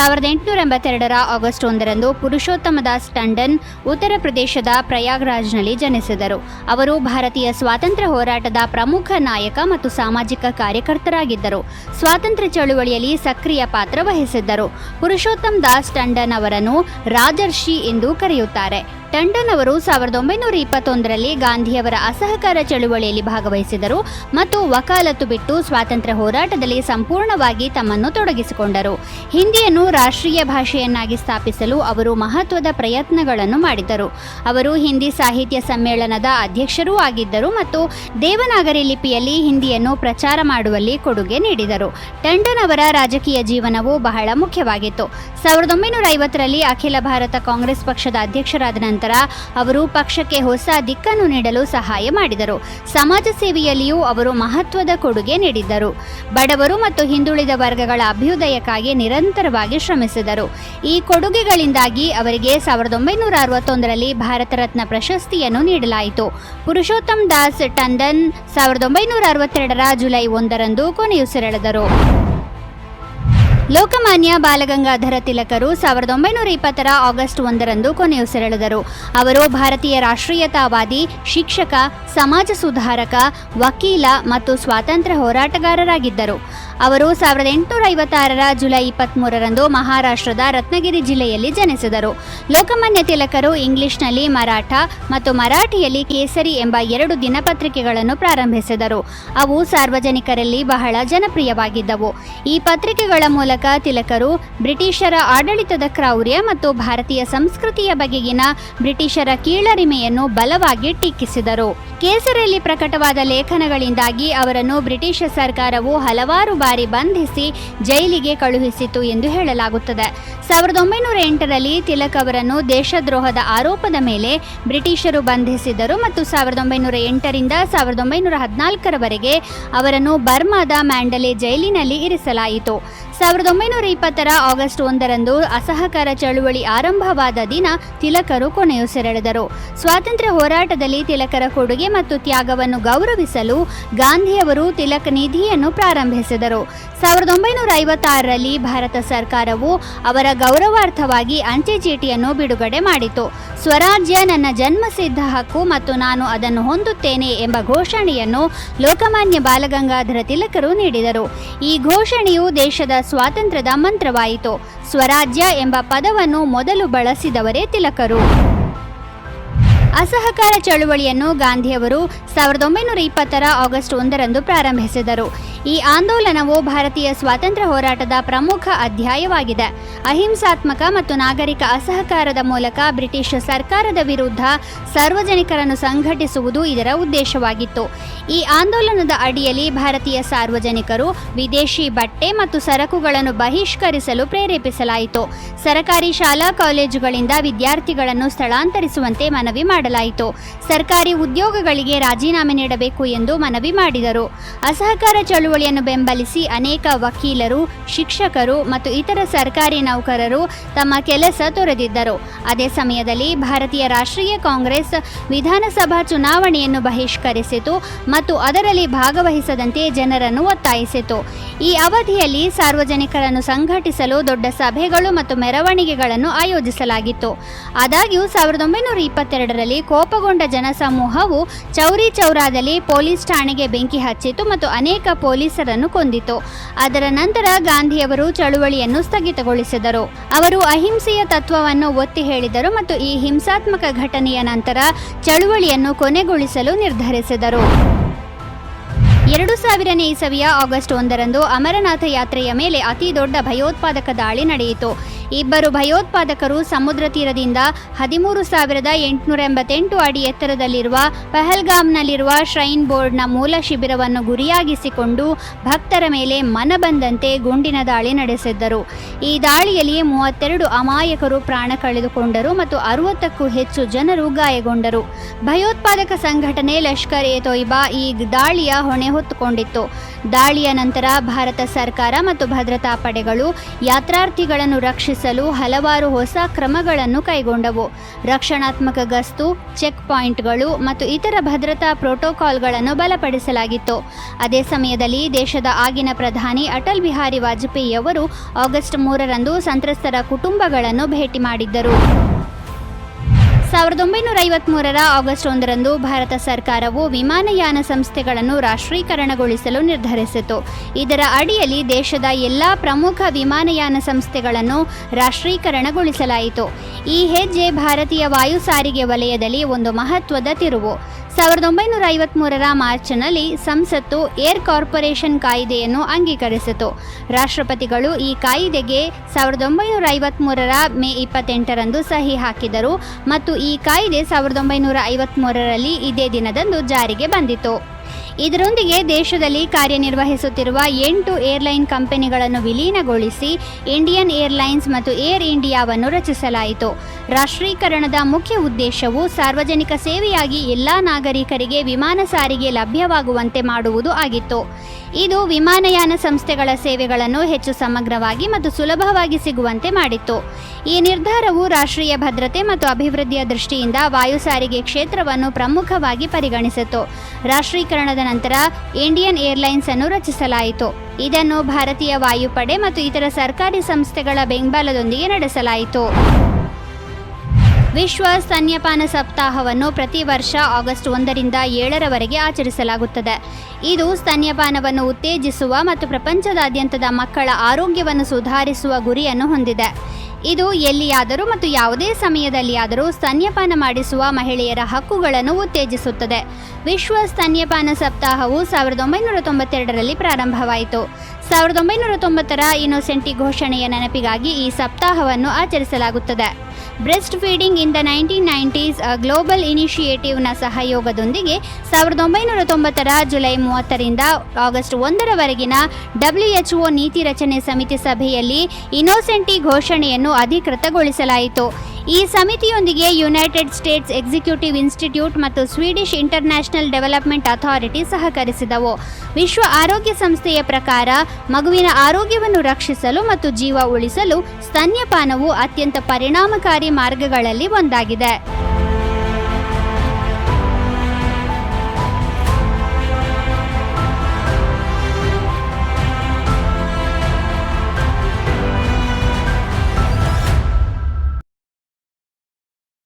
1882 August 1ರಂದು ಪುರುಷೋತ್ತಮ ದಾಸ್ ಟಂಡನ್ ಉತ್ತರ ಪ್ರದೇಶದ ಪ್ರಯಾಗ್ರಾಜ್ನಲ್ಲಿ ಜನಿಸಿದರು. ಅವರು ಭಾರತೀಯ ಸ್ವಾತಂತ್ರ್ಯ ಹೋರಾಟದ ಪ್ರಮುಖ ನಾಯಕ ಮತ್ತು ಸಾಮಾಜಿಕ ಕಾರ್ಯಕರ್ತರಾಗಿದ್ದರು. ಸ್ವಾತಂತ್ರ್ಯ ಚಳುವಳಿಯಲ್ಲಿ ಸಕ್ರಿಯ ಪಾತ್ರ ವಹಿಸಿದ್ದರು. ಪುರುಷೋತ್ತಮ ದಾಸ್ ಟಂಡನ್ ಅವರನ್ನು ರಾಜರ್ಷಿ ಎಂದು ಕರೆಯುತ್ತಾರೆ. ಟಂಡನ್ ಅವರು 1921ರಲ್ಲಿ ಗಾಂಧಿಯವರ ಅಸಹಕಾರ ಚಳುವಳಿಯಲ್ಲಿ ಭಾಗವಹಿಸಿದರು ಮತ್ತು ವಕಾಲತ್ತು ಬಿಟ್ಟು ಸ್ವಾತಂತ್ರ್ಯ ಹೋರಾಟದಲ್ಲಿ ಸಂಪೂರ್ಣವಾಗಿ ತಮ್ಮನ್ನು ತೊಡಗಿಸಿಕೊಂಡರು. ಹಿಂದಿಯನ್ನು ರಾಷ್ಟ್ರೀಯ ಭಾಷೆಯನ್ನಾಗಿ ಸ್ಥಾಪಿಸಲು ಅವರು ಮಹತ್ವದ ಪ್ರಯತ್ನಗಳನ್ನು ಮಾಡಿದರು. ಅವರು ಹಿಂದಿ ಸಾಹಿತ್ಯ ಸಮ್ಮೇಳನದ ಅಧ್ಯಕ್ಷರೂ ಆಗಿದ್ದರು ಮತ್ತು ದೇವನಾಗರಿ ಲಿಪಿಯಲ್ಲಿ ಹಿಂದಿಯನ್ನು ಪ್ರಚಾರ ಮಾಡುವಲ್ಲಿ ಕೊಡುಗೆ ನೀಡಿದರು. ಟಂಡನ್ ಅವರ ರಾಜಕೀಯ ಜೀವನವು ಬಹಳ ಮುಖ್ಯವಾಗಿತ್ತು. 1950ರಲ್ಲಿ ಅಖಿಲ ಭಾರತ ಕಾಂಗ್ರೆಸ್ ಪಕ್ಷದ ಅಧ್ಯಕ್ಷರಾದ ನಂತರ ಅವರು ಪಕ್ಷಕ್ಕೆ ಹೊಸ ದಿಕ್ಕನ್ನು ನೀಡಲು ಸಹಾಯ ಮಾಡಿದರು. ಸಮಾಜ ಸೇವೆಯಲ್ಲಿಯೂ ಅವರು ಮಹತ್ವದ ಕೊಡುಗೆ ನೀಡಿದ್ದರು. ಬಡವರು ಮತ್ತು ಹಿಂದುಳಿದ ವರ್ಗಗಳ ಅಭ್ಯುದಯಕ್ಕಾಗಿ ನಿರಂತರವಾಗಿ ಶ್ರಮಿಸಿದರು. ಈ ಕೊಡುಗೆಗಳಿಂದಾಗಿ ಅವರಿಗೆ 1961ರಲ್ಲಿ ಭಾರತ ರತ್ನ ಪ್ರಶಸ್ತಿಯನ್ನು ನೀಡಲಾಯಿತು. ಪುರುಷೋತ್ತಮ ದಾಸ್ ಟಂಡನ್ 1962ರ ಜುಲೈ 1ರಂದು ಕೊನೆಯುಸಿರೆಳೆದರು. ಲೋಕಮಾನ್ಯ ಬಾಲಗಂಗಾಧರ ತಿಲಕರು 1920ರ ಆಗಸ್ಟ್ 1ರಂದು ಕೊನೆಯುಸಿರೆಳೆದರು. ಅವರು ಭಾರತೀಯ ರಾಷ್ಟ್ರೀಯತಾವಾದಿ, ಶಿಕ್ಷಕ, ಸಮಾಜ ಸುಧಾರಕ, ವಕೀಲ ಮತ್ತು ಸ್ವಾತಂತ್ರ್ಯ ಹೋರಾಟಗಾರರಾಗಿದ್ದರು. ಅವರು 1856ರ ಜುಲೈ 23ರಂದು ಮಹಾರಾಷ್ಟ್ರದ ರತ್ನಗಿರಿ ಜಿಲ್ಲೆಯಲ್ಲಿ ಜನಿಸಿದರು. ಲೋಕಮಾನ್ಯ ತಿಲಕರು ಇಂಗ್ಲಿಷ್ನಲ್ಲಿ ಮರಾಠ ಮತ್ತು ಮರಾಠಿಯಲ್ಲಿ ಕೇಸರಿ ಎಂಬ 2 ದಿನಪತ್ರಿಕೆಗಳನ್ನು ಪ್ರಾರಂಭಿಸಿದರು. ಅವು ಸಾರ್ವಜನಿಕರಲ್ಲಿ ಬಹಳ ಜನಪ್ರಿಯವಾಗಿದ್ದವು. ಈ ಪತ್ರಿಕೆಗಳ ಮೂಲಕ ತಿಲಕರು ಬ್ರಿಟಿಷರ ಆಡಳಿತದ ಕ್ರೌರ್ಯ ಮತ್ತು ಭಾರತೀಯ ಸಂಸ್ಕೃತಿಯ ಬಗೆಗಿನ ಬ್ರಿಟಿಷರ ಕೀಳರಿಮೆಯನ್ನು ಬಲವಾಗಿ ಟೀಕಿಸಿದರು. ಕೇಸರಿಯಲ್ಲಿ ಪ್ರಕಟವಾದ ಲೇಖನಗಳಿಂದಾಗಿ ಅವರನ್ನು ಬ್ರಿಟಿಷ್ ಸರ್ಕಾರವು ಹಲವಾರು ಬಾರಿ ಬಂಧಿಸಿ ಜೈಲಿಗೆ ಕಳುಹಿಸಿತು ಎಂದು ಹೇಳಲಾಗುತ್ತದೆ. 1908ರಲ್ಲಿ ತಿಲಕ್ ಅವರನ್ನು ದೇಶದ್ರೋಹದ ಆರೋಪದ ಮೇಲೆ ಬ್ರಿಟಿಷರು ಬಂಧಿಸಿದರು ಮತ್ತು 1908ರಿಂದ 1914ರವರೆಗೆ ಅವರನ್ನು ಬರ್ಮಾದ ಮ್ಯಾಂಡಲೆ ಜೈಲಿನಲ್ಲಿ ಇರಿಸಲಾಯಿತು. 1920ರ ಆಗಸ್ಟ್ 1ರಂದು ಅಸಹಕಾರ ಚಳುವಳಿ ಆರಂಭವಾದ ದಿನ ತಿಲಕರು ಕೊನೆಯುಸಿರೆಳೆದರು. ಸ್ವಾತಂತ್ರ್ಯ ಹೋರಾಟದಲ್ಲಿ ತಿಲಕರ ಕೊಡುಗೆ ಮತ್ತು ತ್ಯಾಗವನ್ನು ಗೌರವಿಸಲು ಗಾಂಧಿಯವರು ತಿಲಕ್ ನಿಧಿಯನ್ನು ಪ್ರಾರಂಭಿಸಿದರು. 1956ರಲ್ಲಿ ಭಾರತ ಸರ್ಕಾರವು ಅವರ ಗೌರವಾರ್ಥವಾಗಿ ಅಂಚೆ ಚೀಟಿಯನ್ನು ಬಿಡುಗಡೆ ಮಾಡಿತು. ಸ್ವರಾಜ್ಯ ನನ್ನ ಜನ್ಮಸಿದ್ಧ ಹಕ್ಕು ಮತ್ತು ನಾನು ಅದನ್ನು ಹೊಂದುತ್ತೇನೆ ಎಂಬ ಘೋಷಣೆಯನ್ನು ಲೋಕಮಾನ್ಯ ಬಾಲಗಂಗಾಧರ ತಿಲಕರು ನೀಡಿದರು. ಈ ಘೋಷಣೆಯು ದೇಶದ ಸ್ವಾತಂತ್ರ್ಯದ ಮಂತ್ರವಾಯಿತು. ಸ್ವರಾಜ್ಯ ಎಂಬ ಪದವನ್ನು ಮೊದಲು ಬಳಸಿದವರೇ ತಿಲಕರು. ಅಸಹಕಾರ ಚಳುವಳಿಯನ್ನು ಗಾಂಧಿಯವರು 1920ರ ಆಗಸ್ಟ್ 1ರಂದು ಪ್ರಾರಂಭಿಸಿದರು. ಈ ಆಂದೋಲನವು ಭಾರತೀಯ ಸ್ವಾತಂತ್ರ್ಯ ಹೋರಾಟದ ಪ್ರಮುಖ ಅಧ್ಯಾಯವಾಗಿದೆ. ಅಹಿಂಸಾತ್ಮಕ ಮತ್ತು ನಾಗರಿಕ ಅಸಹಕಾರದ ಮೂಲಕ ಬ್ರಿಟಿಷ್ ಸರ್ಕಾರದ ವಿರುದ್ಧ ಸಾರ್ವಜನಿಕರನ್ನು ಸಂಘಟಿಸುವುದು ಇದರ ಉದ್ದೇಶವಾಗಿತ್ತು. ಈ ಆಂದೋಲನದ ಅಡಿಯಲ್ಲಿ ಭಾರತೀಯ ಸಾರ್ವಜನಿಕರು ವಿದೇಶಿ ಬಟ್ಟೆ ಮತ್ತು ಸರಕುಗಳನ್ನು ಬಹಿಷ್ಕರಿಸಲು ಪ್ರೇರೇಪಿಸಲಾಯಿತು. ಸರ್ಕಾರಿ ಶಾಲಾ ಕಾಲೇಜುಗಳಿಂದ ವಿದ್ಯಾರ್ಥಿಗಳನ್ನು ಸ್ಥಳಾಂತರಿಸುವಂತೆ ಮನವಿ ಮಾಡಲಾಯಿತು. ಸರ್ಕಾರಿ ಉದ್ಯೋಗಗಳಿಗೆ ರಾಜೀನಾಮೆ ನೀಡಬೇಕು ಎಂದು ಮನವಿ ಮಾಡಿದರು. ಅಸಹಕಾರ ಚಳುವಳಿಯನ್ನು ಬೆಂಬಲಿಸಿ ಅನೇಕ ವಕೀಲರು, ಶಿಕ್ಷಕರು ಮತ್ತು ಇತರ ಸರ್ಕಾರಿ ನೌಕರರು ತಮ್ಮ ಕೆಲಸ ತೊರೆದಿದ್ದರು. ಅದೇ ಸಮಯದಲ್ಲಿ ಭಾರತೀಯ ರಾಷ್ಟ್ರೀಯ ಕಾಂಗ್ರೆಸ್ ವಿಧಾನಸಭಾ ಚುನಾವಣೆಯನ್ನು ಬಹಿಷ್ಕರಿಸಿತು ಮತ್ತು ಅದರಲ್ಲಿ ಭಾಗವಹಿಸದಂತೆ ಜನರನ್ನು ಒತ್ತಾಯಿಸಿತು. ಈ ಅವಧಿಯಲ್ಲಿ ಸಾರ್ವಜನಿಕರನ್ನು ಸಂಘಟಿಸಲು ದೊಡ್ಡ ಸಭೆಗಳು ಮತ್ತು ಮೆರವಣಿಗೆಗಳನ್ನು ಆಯೋಜಿಸಲಾಗಿತ್ತು. ಆದಾಗ್ಯೂ 1922ರಲ್ಲಿ ಕೋಪಗೊಂಡ ಜನಸಮೂಹವು ಚೌರಿ ಚೌರಾದಲ್ಲಿ ಪೊಲೀಸ್ ಠಾಣೆಗೆ ಬೆಂಕಿ ಹಚ್ಚಿತು ಮತ್ತು ಅನೇಕ ಪೊಲೀಸರನ್ನು ಕೊಂದಿತು. ಅದರ ನಂತರ ಗಾಂಧಿಯವರು ಚಳುವಳಿಯನ್ನು ಸ್ಥಗಿತಗೊಳಿಸಿದರು. ಅವರು ಅಹಿಂಸೆಯ ತತ್ವವನ್ನು ಒತ್ತಿ ಹೇಳಿದರು ಮತ್ತು ಈ ಹಿಂಸಾತ್ಮಕ ಘಟನೆಯ ನಂತರ ಚಳುವಳಿಯನ್ನು ಕೊನೆಗೊಳಿಸಲು ನಿರ್ಧರಿಸಿದರು. 2000ನೇ ಇಸವಿಯ ಆಗಸ್ಟ್ 1ರಂದು ಅಮರನಾಥ ಯಾತ್ರೆಯ ಮೇಲೆ ಅತಿ ದೊಡ್ಡ ಭಯೋತ್ಪಾದಕ ದಾಳಿ ನಡೆಯಿತು. ಇಬ್ಬರು ಭಯೋತ್ಪಾದಕರು ಸಮುದ್ರ ತೀರದಿಂದ 13,888 ಅಡಿ ಎತ್ತರದಲ್ಲಿರುವ ಪಹಲ್ಗಾಮ್ನಲ್ಲಿರುವ ಶ್ರೈನ್ ಬೋರ್ಡ್ನ ಮೂಲ ಶಿಬಿರವನ್ನು ಗುರಿಯಾಗಿಸಿಕೊಂಡು ಭಕ್ತರ ಮೇಲೆ ಮನಬಂದಂತೆ ಗುಂಡಿನ ದಾಳಿ ನಡೆಸಿದ್ದರು. ಈ ದಾಳಿಯಲ್ಲಿ 32 ಅಮಾಯಕರು ಪ್ರಾಣ ಕಳೆದುಕೊಂಡರು ಮತ್ತು 60ಕ್ಕೂ ಹೆಚ್ಚು ಜನರು ಗಾಯಗೊಂಡರು. ಭಯೋತ್ಪಾದಕ ಸಂಘಟನೆ ಲಷ್ಕರ್ ಎ ತೊಯ್ಬಾ ಈ ದಾಳಿಯ ಹೊಣೆ ಹೊತ್ತುಕೊಂಡಿತ್ತು. ದಾಳಿಯ ನಂತರ ಭಾರತ ಸರ್ಕಾರ ಮತ್ತು ಭದ್ರತಾ ಪಡೆಗಳು ಯಾತ್ರಾರ್ಥಿಗಳನ್ನು ರಕ್ಷಿಸಲು ತಡೆಗಟ್ಟಲು ಹಲವಾರು ಹೊಸ ಕ್ರಮಗಳನ್ನು ಕೈಗೊಂಡವು. ರಕ್ಷಣಾತ್ಮಕ ಗಸ್ತು, ಚೆಕ್ ಪಾಯಿಂಟ್ಗಳು ಮತ್ತು ಇತರ ಭದ್ರತಾ ಪ್ರೋಟೋಕಾಲ್ಗಳನ್ನು ಬಲಪಡಿಸಲಾಗಿತ್ತು. ಅದೇ ಸಮಯದಲ್ಲಿ ದೇಶದ ಆಗಿನ ಪ್ರಧಾನಿ ಅಟಲ್ ಬಿಹಾರಿ ವಾಜಪೇಯಿ ಅವರು ಆಗಸ್ಟ್ 3ರಂದು ಸಂತ್ರಸ್ತರ ಕುಟುಂಬಗಳನ್ನು ಭೇಟಿ ಮಾಡಿದ್ದರು. 1953ರ ಆಗಸ್ಟ್ 1ರಂದು ಭಾರತ ಸರ್ಕಾರವು ವಿಮಾನಯಾನ ಸಂಸ್ಥೆಗಳನ್ನು ರಾಷ್ಟ್ರೀಕರಣಗೊಳಿಸಲು ನಿರ್ಧರಿಸಿತು. ಇದರ ಅಡಿಯಲ್ಲಿ ದೇಶದ ಎಲ್ಲ ಪ್ರಮುಖ ವಿಮಾನಯಾನ ಸಂಸ್ಥೆಗಳನ್ನು ರಾಷ್ಟ್ರೀಕರಣಗೊಳಿಸಲಾಯಿತು. ಈ ಹೆಜ್ಜೆ ಭಾರತೀಯ ವಾಯು ಸಾರಿಗೆ ವಲಯದಲ್ಲಿ ಒಂದು ಮಹತ್ವದ ತಿರುವು. 1953ರ ಮಾರ್ಚ್ನಲ್ಲಿ ಸಂಸತ್ತು ಏರ್ ಕಾರ್ಪೊರೇಷನ್ ಕಾಯ್ದೆಯನ್ನು ಅಂಗೀಕರಿಸಿತು. ರಾಷ್ಟ್ರಪತಿಗಳು ಈ ಕಾಯ್ದೆಗೆ 1953ರ ಮೇ 28ರಂದು ಸಹಿ ಹಾಕಿದರು ಮತ್ತು ಈ ಕಾಯ್ದೆ 1953ರಲ್ಲಿ ಇದೇ ದಿನದಂದು ಜಾರಿಗೆ ಬಂದಿತು. ಇದರೊಂದಿಗೆ ದೇಶದಲ್ಲಿ ಕಾರ್ಯನಿರ್ವಹಿಸುತ್ತಿರುವ 8 ಏರ್ಲೈನ್ ಕಂಪನಿಗಳನ್ನು ವಿಲೀನಗೊಳಿಸಿ ಇಂಡಿಯನ್ ಏರ್ಲೈನ್ಸ್ ಮತ್ತು ಏರ್ ಇಂಡಿಯಾವನ್ನು ರಚಿಸಲಾಯಿತು. ರಾಷ್ಟ್ರೀಕರಣದ ಮುಖ್ಯ ಉದ್ದೇಶವು ಸಾರ್ವಜನಿಕ ಸೇವೆಯಾಗಿ ಎಲ್ಲ ನಾಗರಿಕರಿಗೆ ವಿಮಾನ ಸಾರಿಗೆ ಲಭ್ಯವಾಗುವಂತೆ ಮಾಡುವುದು ಆಗಿತ್ತು. ಇದು ವಿಮಾನಯಾನ ಸಂಸ್ಥೆಗಳ ಸೇವೆಗಳನ್ನು ಹೆಚ್ಚು ಸಮಗ್ರವಾಗಿ ಮತ್ತು ಸುಲಭವಾಗಿ ಸಿಗುವಂತೆ ಮಾಡಿತ್ತು. ಈ ನಿರ್ಧಾರವು ರಾಷ್ಟ್ರೀಯ ಭದ್ರತೆ ಮತ್ತು ಅಭಿವೃದ್ಧಿಯ ದೃಷ್ಟಿಯಿಂದ ವಾಯು ಸಾರಿಗೆ ಕ್ಷೇತ್ರವನ್ನು ಪ್ರಮುಖವಾಗಿ ಪರಿಗಣಿಸಿತು. ರಾಷ್ಟ್ರೀಕರಣದ ನಂತರ ಇಂಡಿಯನ್ ಏರ್ಲೈನ್ಸ್ ಅನ್ನು ರಚಿಸಲಾಯಿತು. ಇದನ್ನು ಭಾರತೀಯ ವಾಯುಪಡೆ ಮತ್ತು ಇತರ ಸರ್ಕಾರಿ ಸಂಸ್ಥೆಗಳ ಬೆಂಬಲದೊಂದಿಗೆ ನಡೆಸಲಾಯಿತು. ವಿಶ್ವ ಸ್ತನ್ಯಪಾನ ಸಪ್ತಾಹವನ್ನು ಪ್ರತಿ ವರ್ಷ ಆಗಸ್ಟ್ 1ರಿಂದ 7ರವರೆಗೆ ಆಚರಿಸಲಾಗುತ್ತದೆ. ಇದು ಸ್ತನ್ಯಪಾನವನ್ನು ಉತ್ತೇಜಿಸುವ ಮತ್ತು ಪ್ರಪಂಚದಾದ್ಯಂತದ ಮಕ್ಕಳ ಆರೋಗ್ಯವನ್ನು ಸುಧಾರಿಸುವ ಗುರಿಯನ್ನು ಹೊಂದಿದೆ. ಇದು ಎಲ್ಲಿಯಾದರೂ ಮತ್ತು ಯಾವುದೇ ಸಮಯದಲ್ಲಿಯಾದರೂ ಸ್ತನ್ಯಪಾನ ಮಾಡಿಸುವ ಮಹಿಳೆಯರ ಹಕ್ಕುಗಳನ್ನು ಉತ್ತೇಜಿಸುತ್ತದೆ. ವಿಶ್ವ ಸ್ತನ್ಯಪಾನ ಸಪ್ತಾಹವು 1992ರಲ್ಲಿ ಪ್ರಾರಂಭವಾಯಿತು. 1990ರ ಇನ್ನೋಸೆಂಟಿ ಘೋಷಣೆಯ ನೆನಪಿಗಾಗಿ ಈ ಸಪ್ತಾಹವನ್ನು ಆಚರಿಸಲಾಗುತ್ತದೆ. Breast feeding in the 1990s global ಇನಿಷಿಯೇಟಿವ್ನ ಸಹಯೋಗದೊಂದಿಗೆ 1990ರ ಜುಲೈ 30ರಿಂದ ಆಗಸ್ಟ್ 1ರವರೆಗಿನ WHO ನೀತಿ ರಚನೆ ಸಮಿತಿ ಸಭೆಯಲ್ಲಿ ಇನ್ನೋಸೆಂಟಿ ಘೋಷಣೆಯನ್ನು ಅಧಿಕೃತಗೊಳಿಸಲಾಯಿತು. ಈ ಸಮಿತಿಯೊಂದಿಗೆ ಯುನೈಟೆಡ್ ಸ್ಟೇಟ್ಸ್ ಎಕ್ಸಿಕ್ಯೂಟಿವ್ ಇನ್ಸ್ಟಿಟ್ಯೂಟ್ ಮತ್ತು ಸ್ವೀಡಿಷ್ ಇಂಟರ್ನ್ಯಾಷನಲ್ ಡೆವಲಪ್ಮೆಂಟ್ ಅಥಾರಿಟಿ ಸಹಕರಿಸಿದವು. ವಿಶ್ವ ಆರೋಗ್ಯ ಸಂಸ್ಥೆಯ ಪ್ರಕಾರ ಮಗುವಿನ ಆರೋಗ್ಯವನ್ನು ರಕ್ಷಿಸಲು ಮತ್ತು ಜೀವ ಉಳಿಸಲು ಸ್ತನ್ಯಪಾನವು ಅತ್ಯಂತ ಪರಿಣಾಮಕಾರಿ ಮಾರ್ಗಗಳಲ್ಲಿ ಒಂದಾಗಿದೆ.